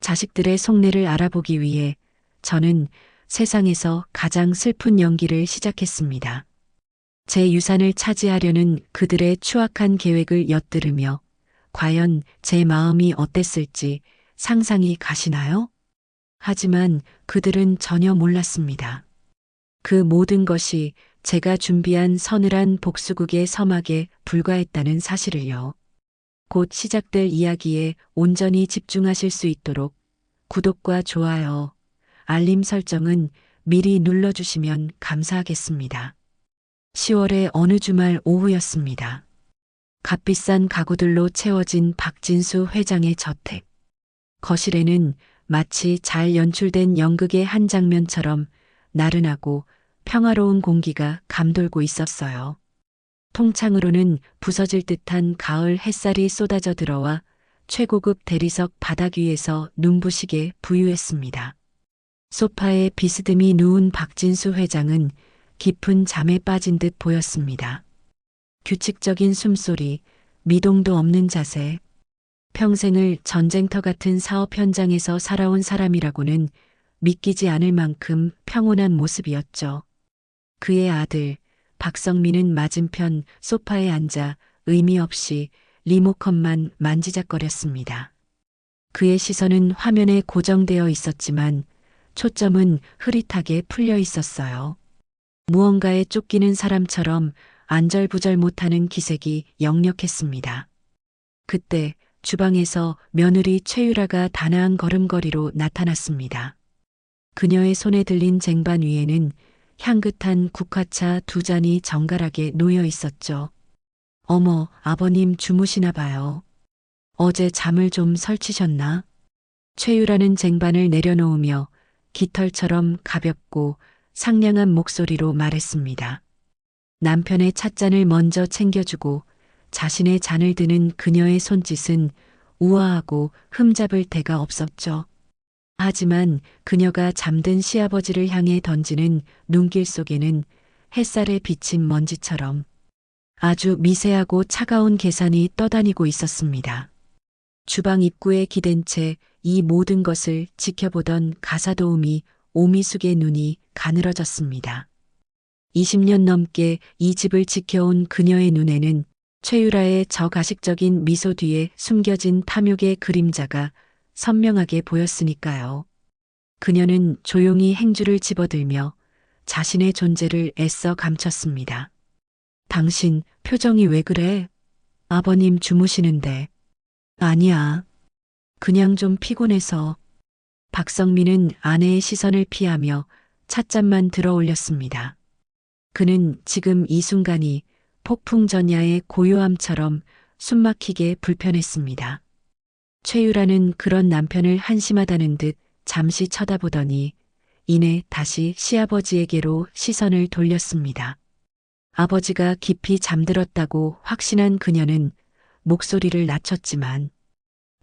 자식들의 속내를 알아보기 위해 저는 세상에서 가장 슬픈 연기를 시작했습니다. 제 유산을 차지하려는 그들의 추악한 계획을 엿들으며 과연 제 마음이 어땠을지 상상이 가시나요? 하지만 그들은 전혀 몰랐습니다. 그 모든 것이 제가 준비한 서늘한 복수극의 서막에 불과했다는 사실을요. 곧 시작될 이야기에 온전히 집중하실 수 있도록 구독과 좋아요, 알림 설정은 미리 눌러주시면 감사하겠습니다. 10월의 어느 주말 오후였습니다. 값비싼 가구들로 채워진 박진수 회장의 저택. 거실에는 마치 잘 연출된 연극의 한 장면처럼 나른하고 평화로운 공기가 감돌고 있었어요. 통창으로는 부서질 듯한 가을 햇살이 쏟아져 들어와 최고급 대리석 바닥 위에서 눈부시게 부유했습니다. 소파에 비스듬히 누운 박진수 회장은 깊은 잠에 빠진 듯 보였습니다. 규칙적인 숨소리, 미동도 없는 자세, 평생을 전쟁터 같은 사업 현장에서 살아온 사람이라고는 믿기지 않을 만큼 평온한 모습이었죠. 그의 아들, 박성민은 맞은편 소파에 앉아 의미 없이 리모컨만 만지작거렸습니다. 그의 시선은 화면에 고정되어 있었지만 초점은 흐릿하게 풀려 있었어요. 무언가에 쫓기는 사람처럼 안절부절 못하는 기색이 역력했습니다. 그때 주방에서 며느리 최유라가 단아한 걸음걸이로 나타났습니다. 그녀의 손에 들린 쟁반 위에는 향긋한 국화차 2잔이 정갈하게 놓여 있었죠. 어머, 아버님 주무시나 봐요. 어제 잠을 좀 설치셨나? 최유라는 쟁반을 내려놓으며 깃털처럼 가볍고 상냥한 목소리로 말했습니다. 남편의 찻잔을 먼저 챙겨주고 자신의 잔을 드는 그녀의 손짓은 우아하고 흠잡을 데가 없었죠. 하지만 그녀가 잠든 시아버지를 향해 던지는 눈길 속에는 햇살에 비친 먼지처럼 아주 미세하고 차가운 계산이 떠다니고 있었습니다. 주방 입구에 기댄 채 이 모든 것을 지켜보던 가사도우미 오미숙의 눈이 가늘어졌습니다. 20년 넘게 이 집을 지켜온 그녀의 눈에는 최유라의 저가식적인 미소 뒤에 숨겨진 탐욕의 그림자가 선명하게 보였으니까요. 그녀는 조용히 행주를 집어들며 자신의 존재를 애써 감췄습니다. 당신 표정이 왜 그래? 아버님 주무시는데. 아니야. 그냥 좀 피곤해서. 박성민은 아내의 시선을 피하며 찻잔만 들어 올렸습니다. 그는 지금 이 순간이 폭풍 전야의 고요함처럼 숨막히게 불편했습니다. 최유라는 그런 남편을 한심하다는 듯 잠시 쳐다보더니 이내 다시 시아버지에게로 시선을 돌렸습니다. 아버지가 깊이 잠들었다고 확신한 그녀는 목소리를 낮췄지만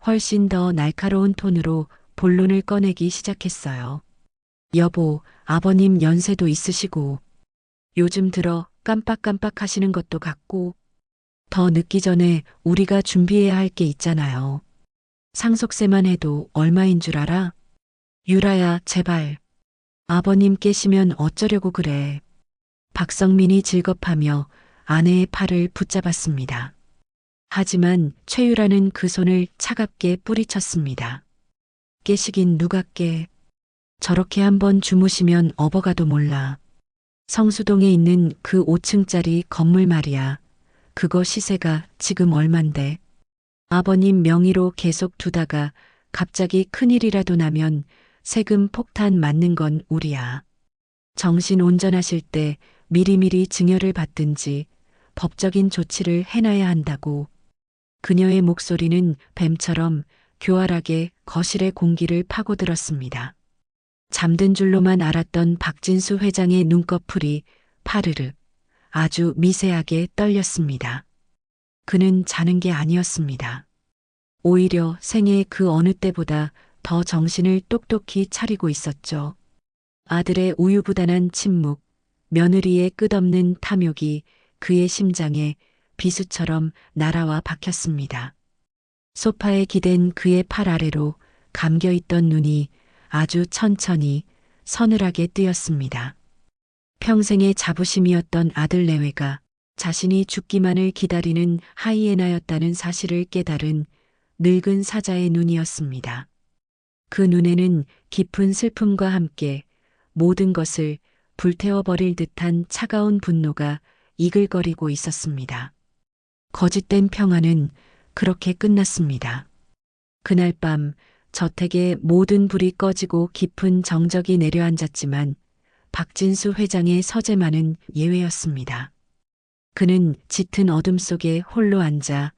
훨씬 더 날카로운 톤으로 본론을 꺼내기 시작했어요. 여보, 아버님 연세도 있으시고 요즘 들어 깜빡깜빡 하시는 것도 같고 더 늦기 전에 우리가 준비해야 할 게 있잖아요. 상속세만 해도 얼마인 줄 알아? 유라야, 제발. 아버님 깨시면 어쩌려고 그래. 박성민이 질겁하며 아내의 팔을 붙잡았습니다. 하지만 최유라는 그 손을 차갑게 뿌리쳤습니다. 깨시긴 누가 깨. 저렇게 한번 주무시면 업어가도 몰라. 성수동에 있는 그 5층짜리 건물 말이야. 그거 시세가 지금 얼만데. 아버님 명의로 계속 두다가 갑자기 큰일이라도 나면 세금 폭탄 맞는 건 우리야. 정신 온전하실 때 미리미리 증여를 받든지 법적인 조치를 해놔야 한다고. 그녀의 목소리는 뱀처럼 교활하게 거실의 공기를 파고들었습니다. 잠든 줄로만 알았던 박진수 회장의 눈꺼풀이 파르르 아주 미세하게 떨렸습니다. 그는 자는 게 아니었습니다. 오히려 생애 그 어느 때보다 더 정신을 똑똑히 차리고 있었죠. 아들의 우유부단한 침묵, 며느리의 끝없는 탐욕이 그의 심장에 비수처럼 날아와 박혔습니다. 소파에 기댄 그의 팔 아래로 감겨있던 눈이 아주 천천히 서늘하게 뜨였습니다. 평생의 자부심이었던 아들 내외가 자신이 죽기만을 기다리는 하이에나였다는 사실을 깨달은 늙은 사자의 눈이었습니다. 그 눈에는 깊은 슬픔과 함께 모든 것을 불태워버릴 듯한 차가운 분노가 이글거리고 있었습니다. 거짓된 평화는 그렇게 끝났습니다. 그날 밤 저택의 모든 불이 꺼지고 깊은 정적이 내려앉았지만 박진수 회장의 서재만은 예외였습니다. 그는 짙은 어둠 속에 홀로 앉아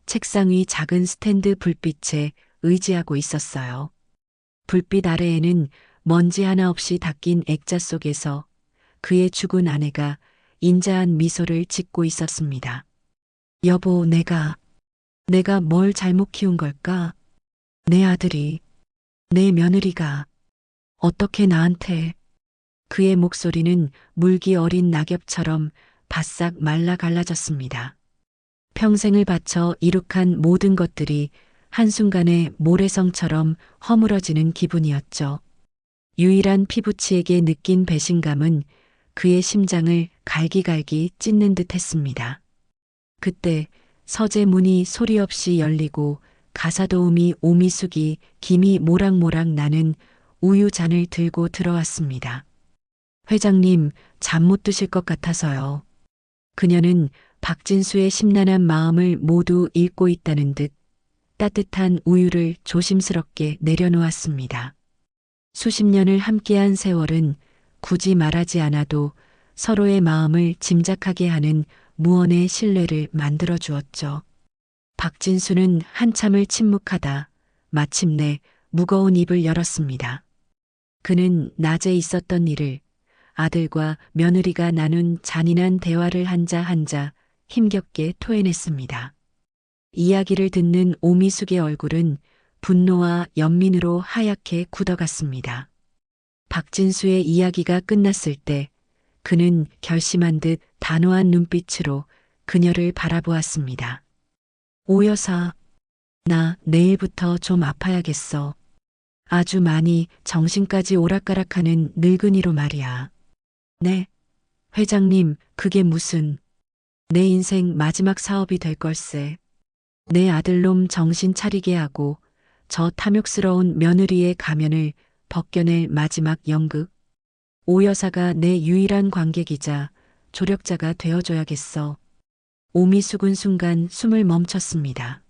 책상 위 작은 스탠드 불빛에 의지하고 있었어요. 불빛 아래에는 먼지 하나 없이 닦인 액자 속에서 그의 죽은 아내가 인자한 미소를 짓고 있었습니다. 여보, 내가 뭘 잘못 키운 걸까? 내 아들이, 내 며느리가 어떻게 나한테. 그의 목소리는 물기 어린 낙엽처럼 바싹 말라 갈라졌습니다. 평생을 바쳐 이룩한 모든 것들이 한순간에 모래성처럼 허물어지는 기분이었죠. 유일한 피부치에게 느낀 배신감은 그의 심장을 갈기갈기 찢는 듯 했습니다. 그때 서재 문이 소리 없이 열리고 가사도우미 오미숙이 김이 모락모락 나는 우유잔을 들고 들어왔습니다. 회장님, 잠 못 드실 것 같아서요. 그녀는 박진수의 심란한 마음을 모두 읽고 있다는 듯 따뜻한 우유를 조심스럽게 내려놓았습니다. 수십 년을 함께한 세월은 굳이 말하지 않아도 서로의 마음을 짐작하게 하는 무언의 신뢰를 만들어 주었죠. 박진수는 한참을 침묵하다 마침내 무거운 입을 열었습니다. 그는 낮에 있었던 일을, 아들과 며느리가 나눈 잔인한 대화를 한자 한자 힘겹게 토해냈습니다. 이야기를 듣는 오미숙의 얼굴은 분노와 연민으로 하얗게 굳어갔습니다. 박진수의 이야기가 끝났을 때 그는 결심한 듯 단호한 눈빛으로 그녀를 바라보았습니다. 오 여사, 나 내일부터 좀 아파야겠어. 아주 많이 정신까지 오락가락하는 늙은이로 말이야. 네, 회장님, 그게 무슨. 내 인생 마지막 사업이 될 걸세. 내 아들놈 정신 차리게 하고 저 탐욕스러운 며느리의 가면을 벗겨낼 마지막 연극. 오 여사가 내 유일한 관객이자 조력자가 되어줘야겠어. 오미숙은 순간 숨을 멈췄습니다.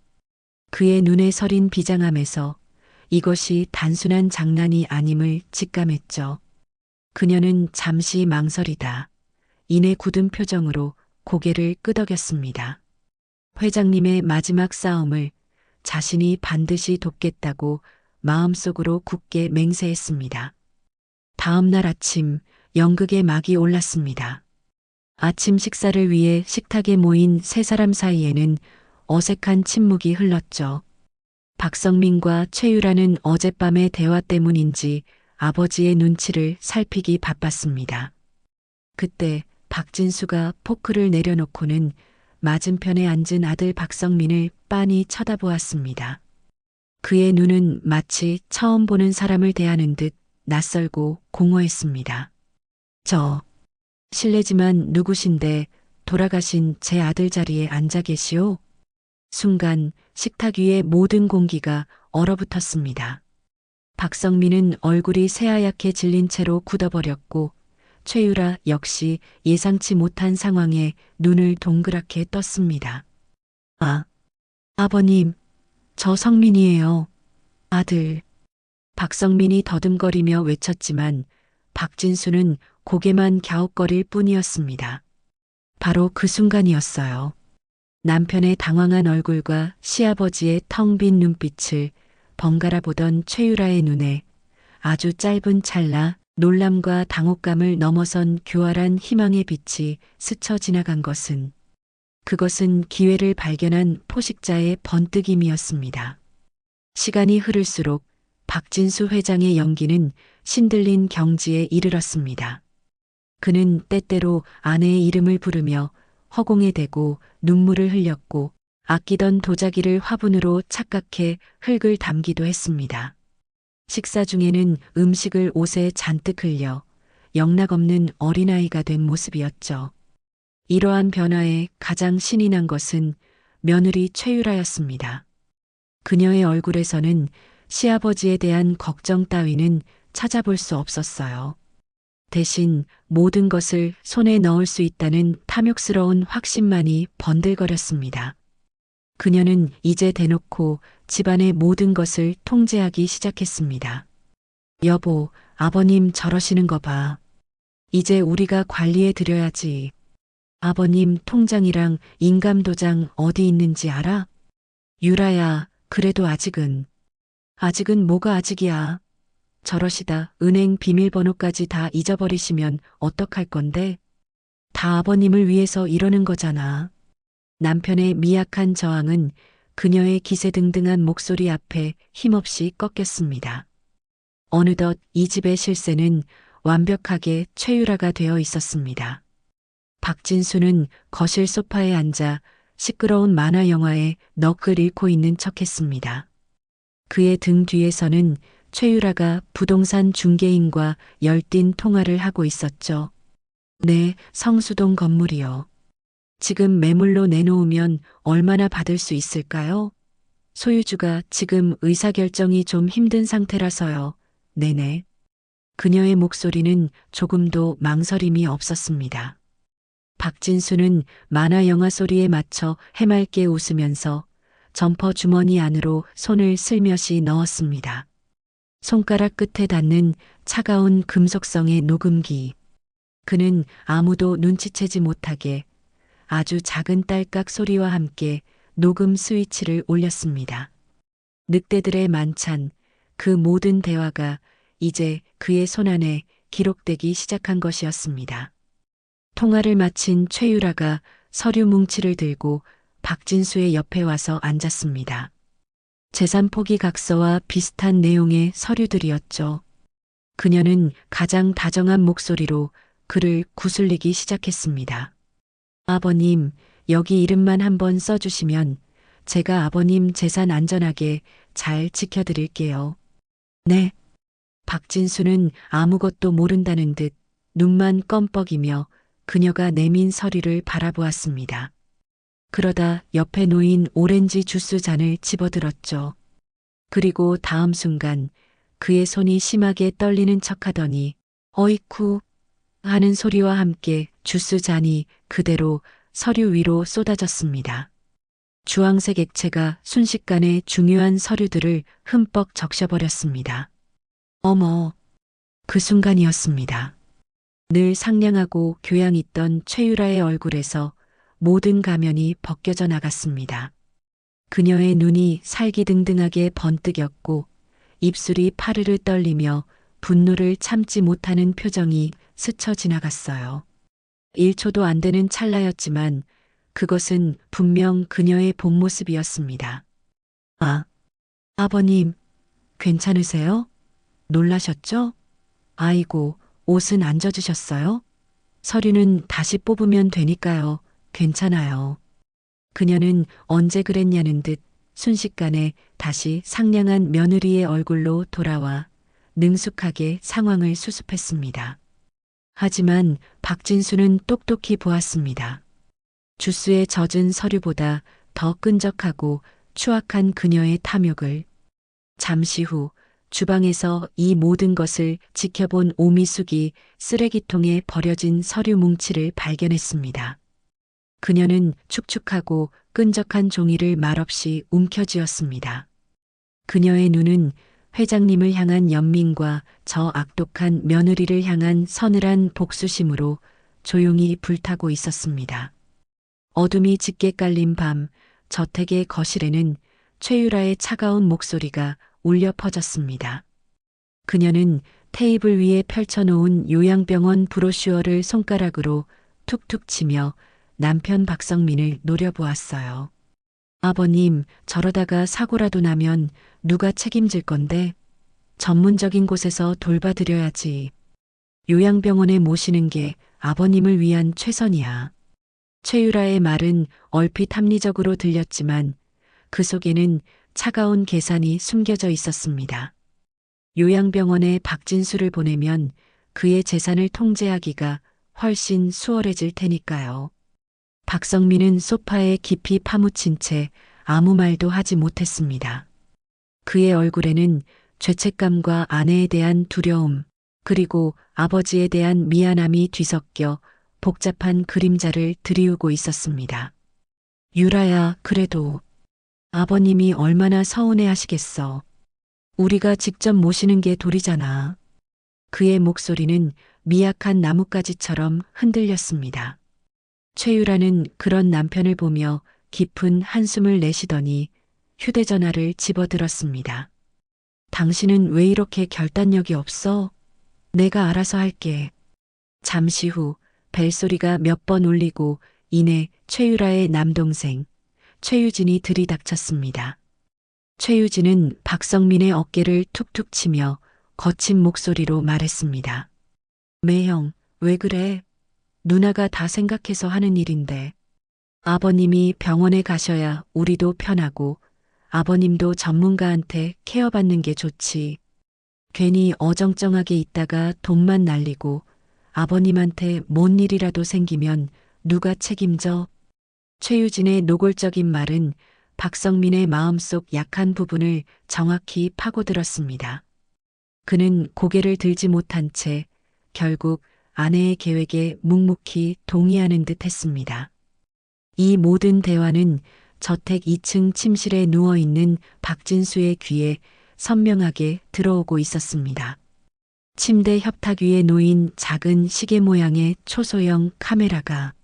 그의 눈에 서린 비장함에서 이것이 단순한 장난이 아님을 직감했죠. 그녀는 잠시 망설이다 이내 굳은 표정으로 고개를 끄덕였습니다. 회장님의 마지막 싸움을 자신이 반드시 돕겠다고 마음속으로 굳게 맹세했습니다. 다음 날 아침 연극의 막이 올랐습니다. 아침 식사를 위해 식탁에 모인 세 사람 사이에는 어색한 침묵이 흘렀죠. 박성민과 최유라는 어젯밤의 대화 때문인지 아버지의 눈치를 살피기 바빴습니다. 그때 박진수가 포크를 내려놓고는 맞은편에 앉은 아들 박성민을 빤히 쳐다보았습니다. 그의 눈은 마치 처음 보는 사람을 대하는 듯 낯설고 공허했습니다. 실례지만 누구신데 돌아가신 제 아들 자리에 앉아 계시오? 순간 식탁 위의 모든 공기가 얼어붙었습니다. 박성민은 얼굴이 새하얗게 질린 채로 굳어버렸고 최유라 역시 예상치 못한 상황에 눈을 동그랗게 떴습니다. 아버님, 저 성민이에요. 아들. 박성민이 더듬거리며 외쳤지만 박진수는 고개만 갸웃거릴 뿐이었습니다. 바로 그 순간이었어요. 남편의 당황한 얼굴과 시아버지의 텅 빈 눈빛을 번갈아 보던 최유라의 눈에 아주 짧은 찰나 놀람과 당혹감을 넘어선 교활한 희망의 빛이 스쳐 지나간 그것은 기회를 발견한 포식자의 번뜩임이었습니다. 시간이 흐를수록 박진수 회장의 연기는 신들린 경지에 이르렀습니다. 그는 때때로 아내의 이름을 부르며 허공에 대고 눈물을 흘렸고 아끼던 도자기를 화분으로 착각해 흙을 담기도 했습니다. 식사 중에는 음식을 옷에 잔뜩 흘려 영락없는 어린아이가 된 모습이었죠. 이러한 변화에 가장 신이 난 것은 며느리 최유라였습니다. 그녀의 얼굴에서는 시아버지에 대한 걱정 따위는 찾아볼 수 없었어요. 대신 모든 것을 손에 넣을 수 있다는 탐욕스러운 확신만이 번들거렸습니다. 그녀는 이제 대놓고 집안의 모든 것을 통제하기 시작했습니다. 여보, 아버님 저러시는 거 봐. 이제 우리가 관리해 드려야지. 아버님 통장이랑 인감도장 어디 있는지 알아? 유라야, 그래도 아직은 뭐가 아직이야. 저러시다 은행 비밀번호까지 다 잊어버리시면 어떡할 건데? 다 아버님을 위해서 이러는 거잖아. 남편의 미약한 저항은 그녀의 기세등등한 목소리 앞에 힘없이 꺾였습니다. 어느덧 이 집의 실세는 완벽하게 최유라가 되어 있었습니다. 박진수는 거실 소파에 앉아 시끄러운 만화 영화에 넋을 잃고 있는 척했습니다. 그의 등 뒤에서는 최유라가 부동산 중개인과 열띤 통화를 하고 있었죠. 네, 성수동 건물이요. 지금 매물로 내놓으면 얼마나 받을 수 있을까요? 소유주가 지금 의사결정이 좀 힘든 상태라서요. 네네. 그녀의 목소리는 조금도 망설임이 없었습니다. 박진수는 만화 영화 소리에 맞춰 해맑게 웃으면서 점퍼 주머니 안으로 손을 슬며시 넣었습니다. 손가락 끝에 닿는 차가운 금속성의 녹음기. 그는 아무도 눈치채지 못하게 아주 작은 딸깍 소리와 함께 녹음 스위치를 올렸습니다. 늑대들의 만찬, 그 모든 대화가 이제 그의 손안에 기록되기 시작한 것이었습니다. 통화를 마친 최유라가 서류 뭉치를 들고 박진수의 옆에 와서 앉았습니다. 재산 포기 각서와 비슷한 내용의 서류들이었죠. 그녀는 가장 다정한 목소리로 그를 구슬리기 시작했습니다. 아버님, 여기 이름만 한번 써주시면 제가 아버님 재산 안전하게 잘 지켜드릴게요. 네. 박진수는 아무것도 모른다는 듯 눈만 껌뻑이며 그녀가 내민 서류를 바라보았습니다. 그러다 옆에 놓인 오렌지 주스 잔을 집어들었죠. 그리고 다음 순간 그의 손이 심하게 떨리는 척하더니 어이쿠 하는 소리와 함께 주스 잔이 그대로 서류 위로 쏟아졌습니다. 주황색 액체가 순식간에 중요한 서류들을 흠뻑 적셔버렸습니다. 어머, 그 순간이었습니다. 늘 상냥하고 교양 있던 최유라의 얼굴에서 모든 가면이 벗겨져 나갔습니다. 그녀의 눈이 살기등등하게 번뜩였고 입술이 파르르 떨리며 분노를 참지 못하는 표정이 스쳐 지나갔어요. 1초도 안 되는 찰나였지만 그것은 분명 그녀의 본 모습이었습니다. 아, 아버님, 괜찮으세요? 놀라셨죠? 아이고, 옷은 안 젖으셨어요? 서류는 다시 뽑으면 되니까요. 괜찮아요. 그녀는 언제 그랬냐는 듯 순식간에 다시 상냥한 며느리의 얼굴로 돌아와 능숙하게 상황을 수습했습니다. 하지만 박진수는 똑똑히 보았습니다. 주스에 젖은 서류보다 더 끈적하고 추악한 그녀의 탐욕을. 잠시 후 주방에서 이 모든 것을 지켜본 오미숙이 쓰레기통에 버려진 서류 뭉치를 발견했습니다. 그녀는 축축하고 끈적한 종이를 말없이 움켜쥐었습니다. 그녀의 눈은 회장님을 향한 연민과 저 악독한 며느리를 향한 서늘한 복수심으로 조용히 불타고 있었습니다. 어둠이 짙게 깔린 밤, 저택의 거실에는 최유라의 차가운 목소리가 울려 퍼졌습니다. 그녀는 테이블 위에 펼쳐놓은 요양병원 브로슈어를 손가락으로 툭툭 치며 남편 박성민을 노려보았어요. 아버님, 저러다가 사고라도 나면 누가 책임질 건데? 전문적인 곳에서 돌봐드려야지. 요양병원에 모시는 게 아버님을 위한 최선이야. 최유라의 말은 얼핏 합리적으로 들렸지만 그 속에는 차가운 계산이 숨겨져 있었습니다. 요양병원에 박진수를 보내면 그의 재산을 통제하기가 훨씬 수월해질 테니까요. 박성민은 소파에 깊이 파묻힌 채 아무 말도 하지 못했습니다. 그의 얼굴에는 죄책감과 아내에 대한 두려움, 그리고 아버지에 대한 미안함이 뒤섞여 복잡한 그림자를 드리우고 있었습니다. 유라야, 그래도 아버님이 얼마나 서운해 하시겠어. 우리가 직접 모시는 게 도리잖아. 그의 목소리는 미약한 나뭇가지처럼 흔들렸습니다. 최유라는 그런 남편을 보며 깊은 한숨을 내쉬더니 휴대전화를 집어들었습니다. 당신은 왜 이렇게 결단력이 없어? 내가 알아서 할게. 잠시 후 벨소리가 몇 번 울리고 이내 최유라의 남동생 최유진이 들이닥쳤습니다. 최유진은 박성민의 어깨를 툭툭 치며 거친 목소리로 말했습니다. 매형, 왜 그래? 누나가 다 생각해서 하는 일인데. 아버님이 병원에 가셔야 우리도 편하고 아버님도 전문가한테 케어받는 게 좋지. 괜히 어정쩡하게 있다가 돈만 날리고 아버님한테 뭔 일이라도 생기면 누가 책임져? 최유진의 노골적인 말은 박성민의 마음속 약한 부분을 정확히 파고들었습니다. 그는 고개를 들지 못한 채 결국 아내의 계획에 묵묵히 동의하는 듯 했습니다. 이 모든 대화는 저택 2층 침실에 누워있는 박진수의 귀에 선명하게 들어오고 있었습니다. 침대 협탁 위에 놓인 작은 시계 모양의 초소형 카메라가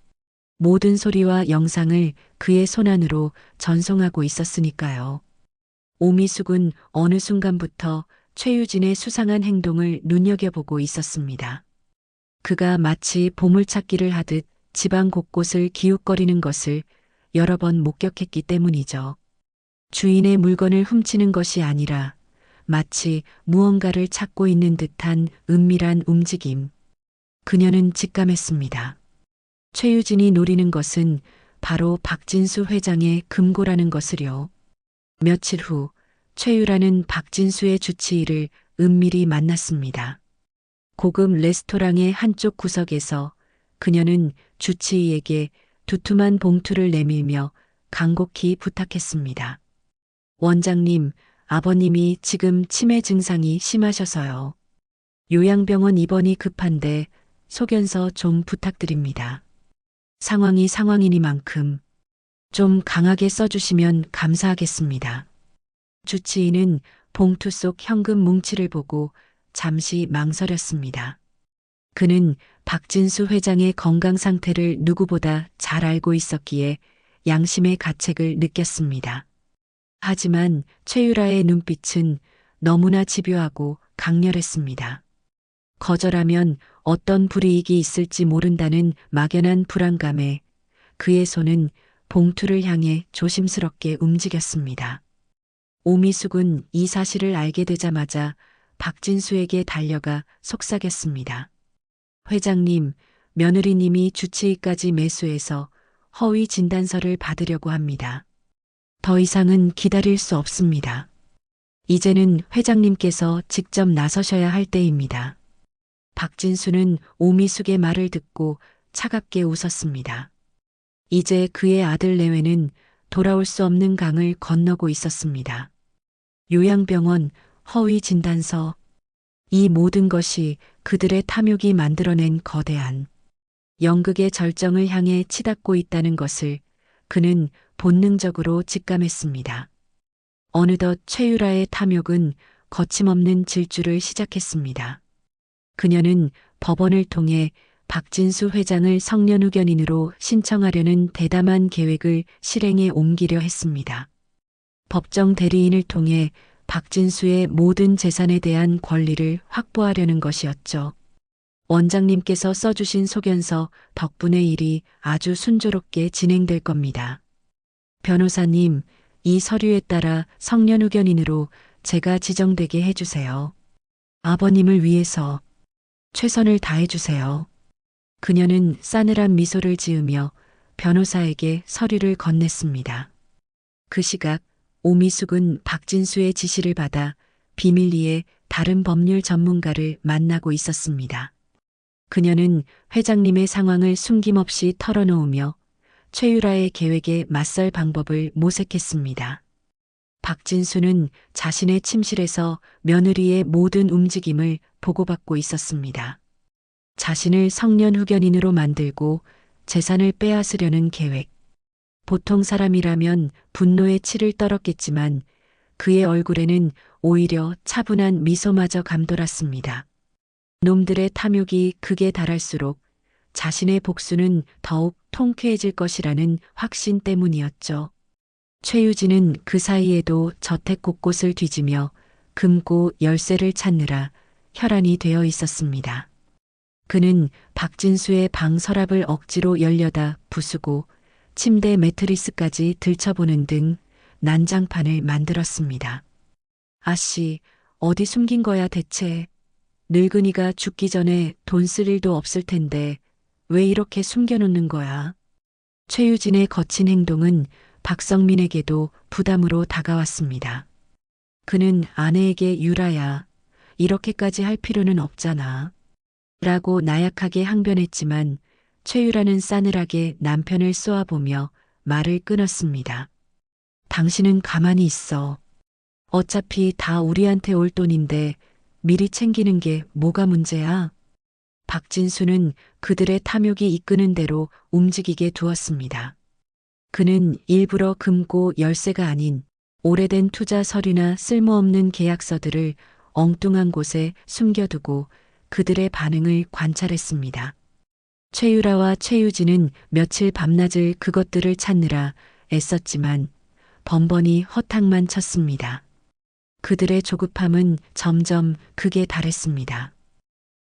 모든 소리와 영상을 그의 손안으로 전송하고 있었으니까요. 오미숙은 어느 순간부터 최유진의 수상한 행동을 눈여겨보고 있었습니다. 그가 마치 보물찾기를 하듯 집안 곳곳을 기웃거리는 것을 여러 번 목격했기 때문이죠. 주인의 물건을 훔치는 것이 아니라 마치 무언가를 찾고 있는 듯한 은밀한 움직임. 그녀는 직감했습니다. 최유진이 노리는 것은 바로 박진수 회장의 금고라는 것을요. 며칠 후 최유라는 박진수의 주치의를 은밀히 만났습니다. 고급 레스토랑의 한쪽 구석에서 그녀는 주치의에게 두툼한 봉투를 내밀며 간곡히 부탁했습니다. 원장님, 아버님이 지금 치매 증상이 심하셔서요. 요양병원 입원이 급한데 소견서 좀 부탁드립니다. 상황이 상황이니만큼 좀 강하게 써주시면 감사하겠습니다. 주치의는 봉투 속 현금 뭉치를 보고 잠시 망설였습니다. 그는 박진수 회장의 건강 상태를 누구보다 잘 알고 있었기에 양심의 가책을 느꼈습니다. 하지만 최유라의 눈빛은 너무나 집요하고 강렬했습니다. 거절하면 어떤 불이익이 있을지 모른다는 막연한 불안감에 그의 손은 봉투를 향해 조심스럽게 움직였습니다. 오미숙은 이 사실을 알게 되자마자 박진수에게 달려가 속삭였습니다. 회장님, 며느리님이 주치의까지 매수해서 허위 진단서를 받으려고 합니다. 더 이상은 기다릴 수 없습니다. 이제는 회장님께서 직접 나서셔야 할 때입니다. 박진수는 오미숙의 말을 듣고 차갑게 웃었습니다. 이제 그의 아들 내외는 돌아올 수 없는 강을 건너고 있었습니다. 요양병원, 허위 진단서, 이 모든 것이 그들의 탐욕이 만들어낸 거대한 연극의 절정을 향해 치닫고 있다는 것을 그는 본능적으로 직감했습니다. 어느덧 최유라의 탐욕은 거침없는 질주를 시작했습니다. 그녀는 법원을 통해 박진수 회장을 성년후견인으로 신청하려는 대담한 계획을 실행에 옮기려 했습니다. 법정 대리인을 통해 박진수의 모든 재산에 대한 권리를 확보하려는 것이었죠. 원장님께서 써주신 소견서 덕분에 일이 아주 순조롭게 진행될 겁니다. 변호사님, 이 서류에 따라 성년후견인으로 제가 지정되게 해주세요. 아버님을 위해서 최선을 다해주세요. 그녀는 싸늘한 미소를 지으며 변호사에게 서류를 건넸습니다. 그 시각 오미숙은 박진수의 지시를 받아 비밀리에 다른 법률 전문가를 만나고 있었습니다. 그녀는 회장님의 상황을 숨김없이 털어놓으며 최유라의 계획에 맞설 방법을 모색했습니다. 박진수는 자신의 침실에서 며느리의 모든 움직임을 보고받고 있었습니다. 자신을 성년후견인으로 만들고 재산을 빼앗으려는 계획. 보통 사람이라면 분노에 치를 떨었겠지만 그의 얼굴에는 오히려 차분한 미소마저 감돌았습니다. 놈들의 탐욕이 극에 달할수록 자신의 복수는 더욱 통쾌해질 것이라는 확신 때문이었죠. 최유진은 그 사이에도 저택 곳곳을 뒤지며 금고 열쇠를 찾느라 혈안이 되어 있었습니다. 그는 박진수의 방 서랍을 억지로 열려다 부수고 침대 매트리스까지 들춰보는 등 난장판을 만들었습니다. 아씨, 어디 숨긴 거야 대체? 늙은이가 죽기 전에 돈 쓸 일도 없을 텐데 왜 이렇게 숨겨놓는 거야? 최유진의 거친 행동은 박성민에게도 부담으로 다가왔습니다. 그는 아내에게 유라야, 이렇게까지 할 필요는 없잖아. 라고 나약하게 항변했지만 최유라는 싸늘하게 남편을 쏘아보며 말을 끊었습니다. 당신은 가만히 있어. 어차피 다 우리한테 올 돈인데 미리 챙기는 게 뭐가 문제야? 박진수는 그들의 탐욕이 이끄는 대로 움직이게 두었습니다. 그는 일부러 금고 열쇠가 아닌 오래된 투자 서류나 쓸모없는 계약서들을 엉뚱한 곳에 숨겨두고 그들의 반응을 관찰했습니다. 최유라와 최유진은 며칠 밤낮을 그것들을 찾느라 애썼지만 번번이 허탕만 쳤습니다. 그들의 조급함은 점점 극에 달했습니다.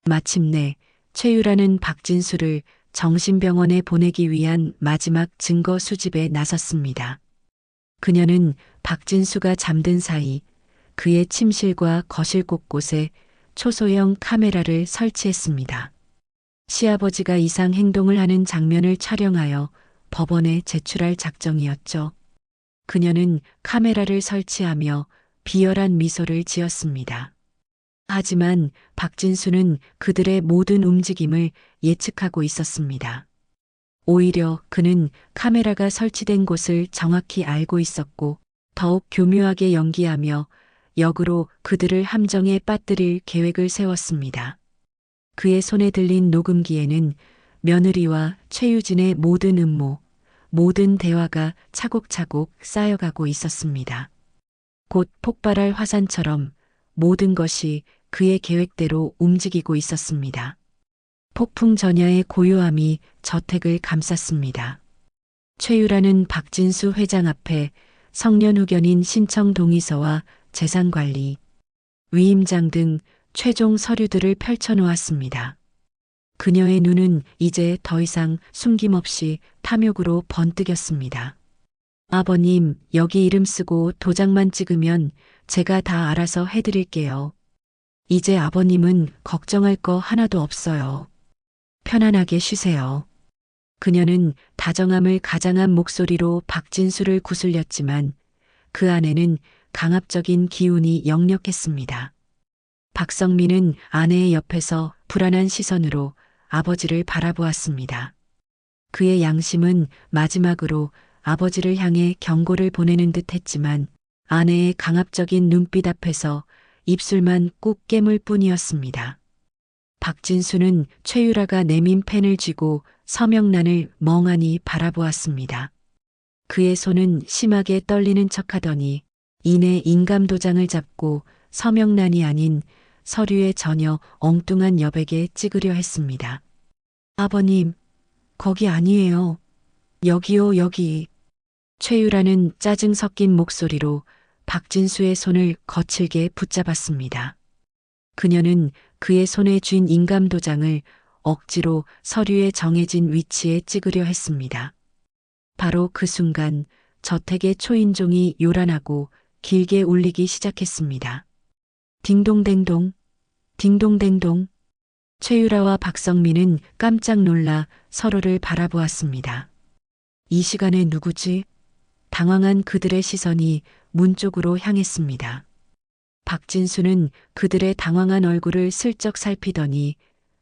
마침내 최유라는 박진수를 정신병원에 보내기 위한 마지막 증거 수집에 나섰습니다. 그녀는 박진수가 잠든 사이 그의 침실과 거실 곳곳에 초소형 카메라를 설치했습니다. 시아버지가 이상 행동을 하는 장면을 촬영하여 법원에 제출할 작정이었죠. 그녀는 카메라를 설치하며 비열한 미소를 지었습니다. 하지만 박진수는 그들의 모든 움직임을 예측하고 있었습니다. 오히려 그는 카메라가 설치된 곳을 정확히 알고 있었고 더욱 교묘하게 연기하며 역으로 그들을 함정에 빠뜨릴 계획을 세웠습니다. 그의 손에 들린 녹음기에는 며느리와 최유진의 모든 음모, 모든 대화가 차곡차곡 쌓여가고 있었습니다. 곧 폭발할 화산처럼 모든 것이 그의 계획대로 움직이고 있었습니다. 폭풍 전야의 고요함이 저택을 감쌌습니다. 최유라는 박진수 회장 앞에 성년후견인 신청 동의서와 재산관리, 위임장 등 최종 서류들을 펼쳐놓았습니다. 그녀의 눈은 이제 더 이상 숨김없이 탐욕으로 번뜩였습니다. 아버님, 여기 이름 쓰고 도장만 찍으면 제가 다 알아서 해드릴게요. 이제 아버님은 걱정할 거 하나도 없어요. 편안하게 쉬세요. 그녀는 다정함을 가장한 목소리로 박진수를 구슬렸지만 그 안에는 강압적인 기운이 역력했습니다. 박성민은 아내의 옆에서 불안한 시선으로 아버지를 바라보았습니다. 그의 양심은 마지막으로 아버지를 향해 경고를 보내는 듯 했지만 아내의 강압적인 눈빛 앞에서 입술만 꾹 깨물 뿐이었습니다. 박진수는 최유라가 내민 펜을 쥐고 서명란을 멍하니 바라보았습니다. 그의 손은 심하게 떨리는 척하더니 이내 인감도장을 잡고 서명란이 아닌 서류의 전혀 엉뚱한 여백에 찍으려 했습니다. 아버님, 거기 아니에요. 여기요, 여기. 최유라는 짜증 섞인 목소리로 박진수의 손을 거칠게 붙잡았습니다. 그녀는 그의 손에 쥔 인감도장을 억지로 서류에 정해진 위치에 찍으려 했습니다. 바로 그 순간 저택의 초인종이 요란하고 길게 울리기 시작했습니다. 딩동댕동, 딩동댕동. 최유라와 박성민은 깜짝 놀라 서로를 바라보았습니다. 이 시간에 누구지? 당황한 그들의 시선이 문 쪽으로 향했습니다. 박진수는 그들의 당황한 얼굴을 슬쩍 살피더니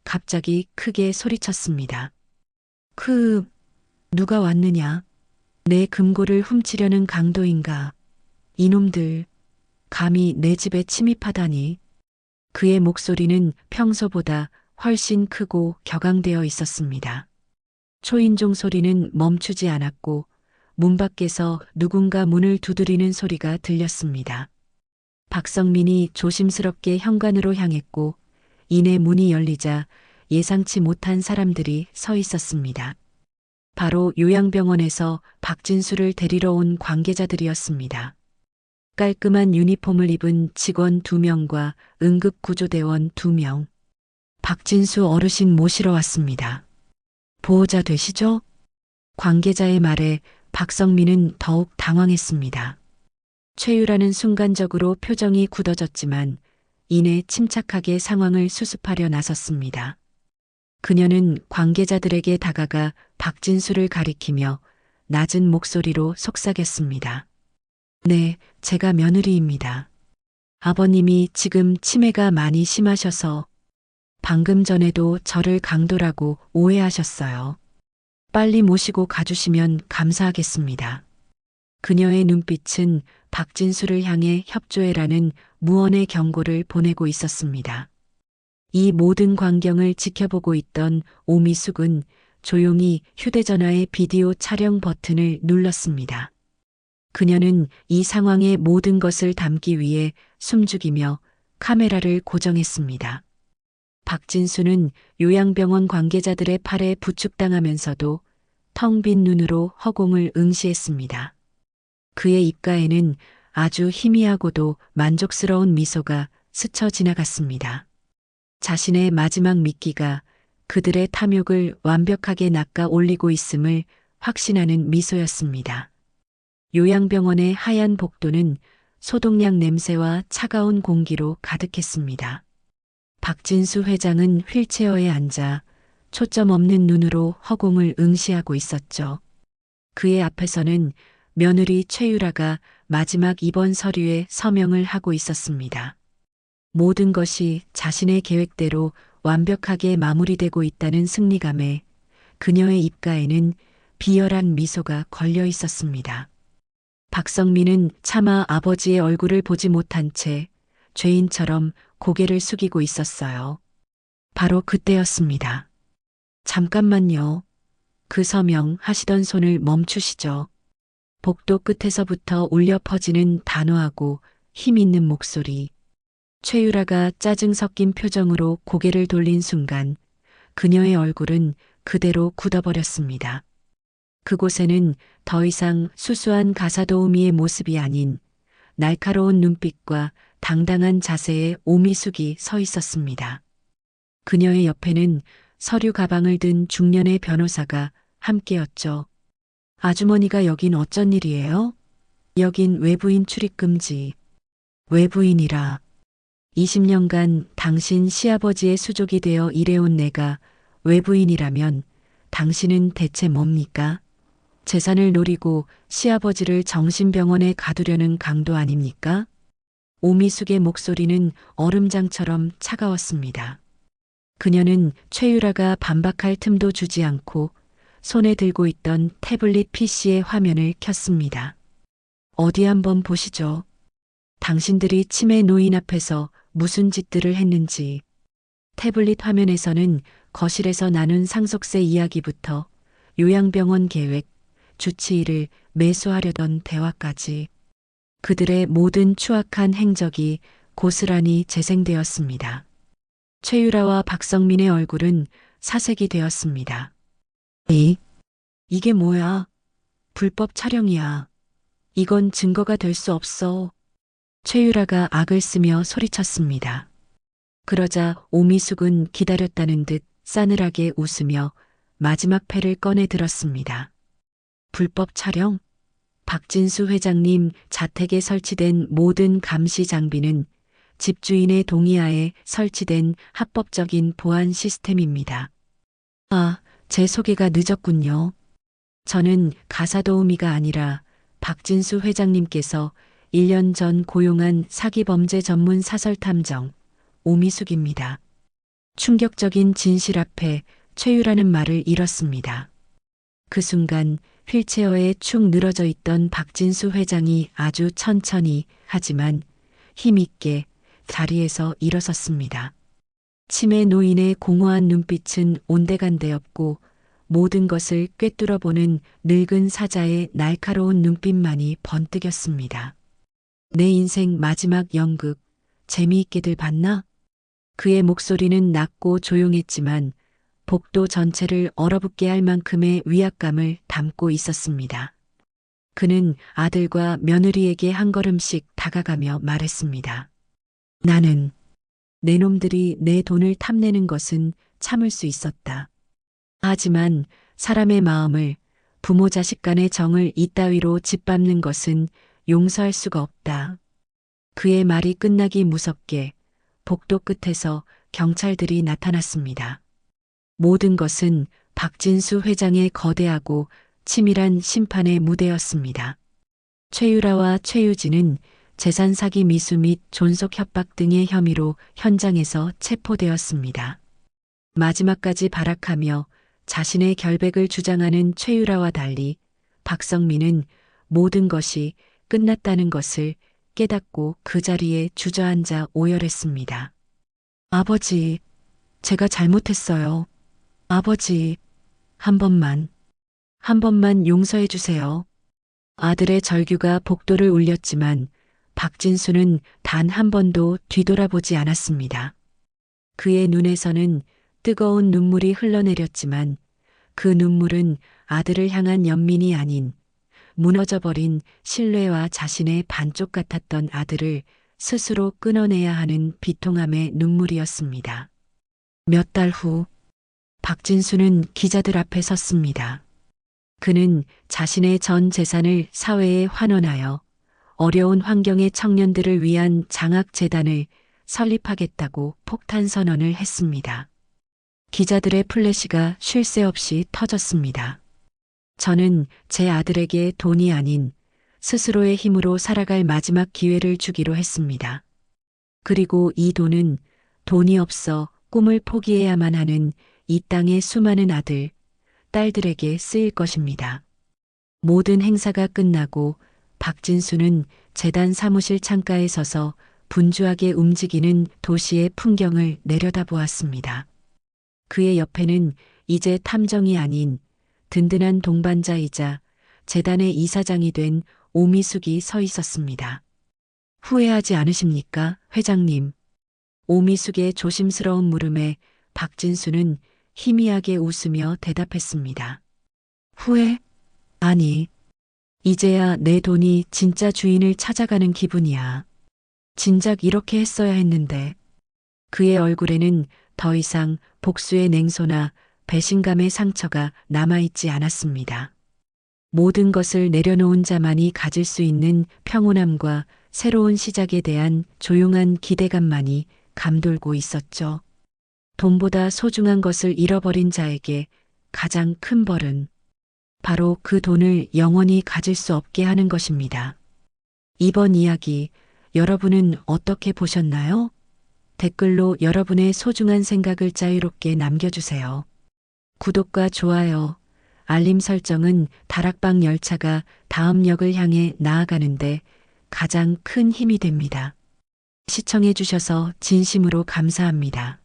갑자기 크게 소리쳤습니다. 누가 왔느냐? 내 금고를 훔치려는 강도인가? 이놈들, 감히 내 집에 침입하다니. 그의 목소리는 평소보다 훨씬 크고 격앙되어 있었습니다. 초인종 소리는 멈추지 않았고 문 밖에서 누군가 문을 두드리는 소리가 들렸습니다. 박성민이 조심스럽게 현관으로 향했고 이내 문이 열리자 예상치 못한 사람들이 서 있었습니다. 바로 요양병원에서 박진수를 데리러 온 관계자들이었습니다. 깔끔한 유니폼을 입은 직원 2명과 응급구조대원 2명. 박진수 어르신 모시러 왔습니다. 보호자 되시죠? 관계자의 말에 박성민은 더욱 당황했습니다. 최유라는 순간적으로 표정이 굳어졌지만 이내 침착하게 상황을 수습하려 나섰습니다. 그녀는 관계자들에게 다가가 박진수를 가리키며 낮은 목소리로 속삭였습니다. 네, 제가 며느리입니다. 아버님이 지금 치매가 많이 심하셔서 방금 전에도 저를 강도라고 오해하셨어요. 빨리 모시고 가주시면 감사하겠습니다. 그녀의 눈빛은 박진수를 향해 협조해라는 무언의 경고를 보내고 있었습니다. 이 모든 광경을 지켜보고 있던 오미숙은 조용히 휴대전화의 비디오 촬영 버튼을 눌렀습니다. 그녀는 이 상황의 모든 것을 담기 위해 숨죽이며 카메라를 고정했습니다. 박진수는 요양병원 관계자들의 팔에 부축당하면서도 텅 빈 눈으로 허공을 응시했습니다. 그의 입가에는 아주 희미하고도 만족스러운 미소가 스쳐 지나갔습니다. 자신의 마지막 미끼가 그들의 탐욕을 완벽하게 낚아 올리고 있음을 확신하는 미소였습니다. 요양병원의 하얀 복도는 소독약 냄새와 차가운 공기로 가득했습니다. 박진수 회장은 휠체어에 앉아 초점 없는 눈으로 허공을 응시하고 있었죠. 그의 앞에서는 며느리 최유라가 마지막 입원 서류에 서명을 하고 있었습니다. 모든 것이 자신의 계획대로 완벽하게 마무리되고 있다는 승리감에 그녀의 입가에는 비열한 미소가 걸려 있었습니다. 박성민은 차마 아버지의 얼굴을 보지 못한 채 죄인처럼 고개를 숙이고 있었어요. 바로 그때였습니다. 잠깐만요. 그 서명 하시던 손을 멈추시죠. 복도 끝에서부터 울려 퍼지는 단호하고 힘 있는 목소리. 최유라가 짜증 섞인 표정으로 고개를 돌린 순간 그녀의 얼굴은 그대로 굳어버렸습니다. 그곳에는 더 이상 수수한 가사도우미의 모습이 아닌 날카로운 눈빛과 당당한 자세의 오미숙이 서 있었습니다. 그녀의 옆에는 서류 가방을 든 중년의 변호사가 함께였죠. 아주머니가 여긴 어쩐 일이에요? 여긴 외부인 출입 금지. 외부인이라. 20년간 당신 시아버지의 수족이 되어 일해온 내가 외부인이라면 당신은 대체 뭡니까? 재산을 노리고 시아버지를 정신병원에 가두려는 강도 아닙니까? 오미숙의 목소리는 얼음장처럼 차가웠습니다. 그녀는 최유라가 반박할 틈도 주지 않고 손에 들고 있던 태블릿 PC의 화면을 켰습니다. 어디 한번 보시죠. 당신들이 치매 노인 앞에서 무슨 짓들을 했는지. 태블릿 화면에서는 거실에서 나눈 상속세 이야기부터 요양병원 계획, 주치의를 매수하려던 대화까지 그들의 모든 추악한 행적이 고스란히 재생되었습니다. 최유라와 박성민의 얼굴은 사색이 되었습니다. 이게 뭐야? 불법 촬영이야. 이건 증거가 될 수 없어. 최유라가 악을 쓰며 소리쳤습니다. 그러자 오미숙은 기다렸다는 듯 싸늘하게 웃으며 마지막 패를 꺼내 들었습니다. 불법 촬영? 박진수 회장님 자택에 설치된 모든 감시 장비는 집주인의 동의하에 설치된 합법적인 보안 시스템입니다. 제 소개가 늦었군요. 저는 가사도우미가 아니라 박진수 회장님께서 1년 전 고용한 사기범죄 전문 사설탐정 오미숙입니다. 충격적인 진실 앞에 최유라는 말을 잃었습니다. 그 순간 휠체어에 축 늘어져 있던 박진수 회장이 아주 천천히 하지만 힘있게 자리에서 일어섰습니다. 치매 노인의 공허한 눈빛은 온데간데없고 모든 것을 꿰뚫어보는 늙은 사자의 날카로운 눈빛만이 번뜩였습니다. 내 인생 마지막 연극, 재미있게들 봤나? 그의 목소리는 낮고 조용했지만 복도 전체를 얼어붙게 할 만큼의 위압감을 담고 있었습니다. 그는 아들과 며느리에게 한 걸음씩 다가가며 말했습니다. 나는 내 놈들이 내 돈을 탐내는 것은 참을 수 있었다. 하지만 사람의 마음을, 부모 자식 간의 정을 이따위로 짓밟는 것은 용서할 수가 없다. 그의 말이 끝나기 무섭게 복도 끝에서 경찰들이 나타났습니다. 모든 것은 박진수 회장의 거대하고 치밀한 심판의 무대였습니다. 최유라와 최유진은 재산 사기 미수 및 존속 협박 등의 혐의로 현장에서 체포되었습니다. 마지막까지 발악하며 자신의 결백을 주장하는 최유라와 달리 박성민은 모든 것이 끝났다는 것을 깨닫고 그 자리에 주저앉아 오열했습니다. 아버지, 제가 잘못했어요. 아버지, 한 번만 용서해 주세요. 아들의 절규가 복도를 울렸지만 박진수는 단 한 번도 뒤돌아보지 않았습니다. 그의 눈에서는 뜨거운 눈물이 흘러내렸지만 그 눈물은 아들을 향한 연민이 아닌 무너져버린 신뢰와 자신의 반쪽 같았던 아들을 스스로 끊어내야 하는 비통함의 눈물이었습니다. 몇 달 후 박진수는 기자들 앞에 섰습니다. 그는 자신의 전 재산을 사회에 환원하여 어려운 환경의 청년들을 위한 장학재단을 설립하겠다고 폭탄 선언을 했습니다. 기자들의 플래시가 쉴 새 없이 터졌습니다. 저는 제 아들에게 돈이 아닌 스스로의 힘으로 살아갈 마지막 기회를 주기로 했습니다. 그리고 이 돈은 돈이 없어 꿈을 포기해야만 하는 이 땅의 수많은 아들, 딸들에게 쓰일 것입니다. 모든 행사가 끝나고 박진수는 재단 사무실 창가에 서서 분주하게 움직이는 도시의 풍경을 내려다보았습니다. 그의 옆에는 이제 탐정이 아닌 든든한 동반자이자 재단의 이사장이 된 오미숙이 서 있었습니다. 후회하지 않으십니까, 회장님? 오미숙의 조심스러운 물음에 박진수는 희미하게 웃으며 대답했습니다. 후회? 아니, 이제야 내 돈이 진짜 주인을 찾아가는 기분이야. 진작 이렇게 했어야 했는데. 그의 얼굴에는 더 이상 복수의 냉소나 배신감의 상처가 남아있지 않았습니다. 모든 것을 내려놓은 자만이 가질 수 있는 평온함과 새로운 시작에 대한 조용한 기대감만이 감돌고 있었죠. 돈보다 소중한 것을 잃어버린 자에게 가장 큰 벌은 바로 그 돈을 영원히 가질 수 없게 하는 것입니다. 이번 이야기 여러분은 어떻게 보셨나요? 댓글로 여러분의 소중한 생각을 자유롭게 남겨주세요. 구독과 좋아요, 알림 설정은 다락방 열차가 다음 역을 향해 나아가는데 가장 큰 힘이 됩니다. 시청해 주셔서 진심으로 감사합니다.